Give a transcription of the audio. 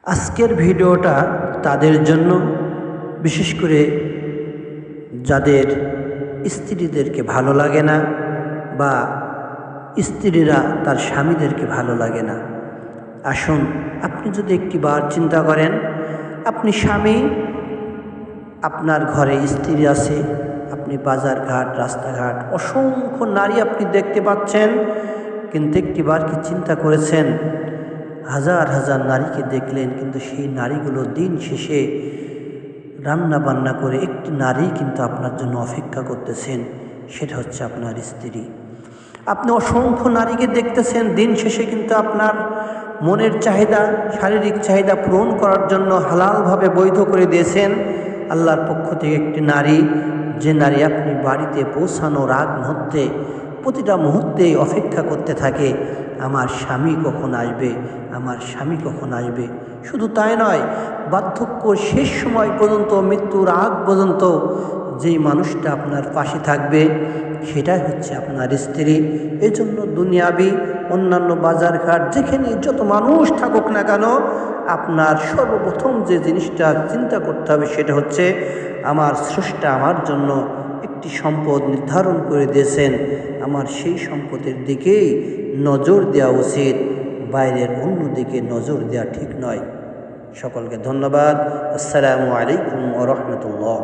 আজকের ভিডিওটা তাদের জন্য, বিশেষ করে যাদের স্ত্রীদেরকে ভালো লাগে না বা স্ত্রীরা তার স্বামীদেরকে ভালো লাগে না। আসুন, আপনি যদি একটিবার চিন্তা করেন, আপনি স্বামী, আপনার ঘরে স্ত্রী আছে, আপনি বাজারঘাট রাস্তাঘাট অসংখ্য নারী আপনি দেখতে পাচ্ছেন, কিন্তু একটিবার কি চিন্তা করেছেন হাজার হাজার নারীকে দেখলেন, কিন্তু সেই নারীগুলো দিন শেষে রান্না বান্না করে একটি নারী কিন্তু আপনার জন্য অপেক্ষা করতেছেন, সেটা হচ্ছে আপনার স্ত্রী। আপনি অসংখ্য নারীকে দেখতেছেন, দিন শেষে কিন্তু আপনার মনের চাহিদা, শারীরিক চাহিদা পূরণ করার জন্য হালালভাবে বৈধ করে দিয়েছেন আল্লাহর পক্ষ থেকে একটি নারী, যে নারী আপনি বাড়িতে পৌঁছানোর আগ মুহূর্তে, প্রতিটা মুহূর্তেই অপেক্ষা করতে থাকে, আমার স্বামী কখন আসবে, আমার স্বামী কখন আসবে। শুধু তাই নয়, বার্ধক্য শেষ সময় পর্যন্ত, মৃত্যুর আগ পর্যন্ত যেই মানুষটা আপনার পাশে থাকবে সেটাই হচ্ছে আপনার স্ত্রী। এজন্য দুনিয়াবি অন্যান্য বাজারঘাট যেখানে যত মানুষ থাকুক না কেন, আপনার সর্বপ্রথম যে জিনিসটা চিন্তা করতে হবে সেটা হচ্ছে আমার স্রষ্টা আমার জন্য একটি সম্পদ নির্ধারণ করে দিয়েছেন, আমার সেই সম্পদের দিকেই নজর দেওয়া উচিত, বাইরের অন্য দিকে নজর দেওয়া ঠিক নয়। সকলকে ধন্যবাদ। আসসালামু আলাইকুম ওয়া রাহমাতুল্লাহ।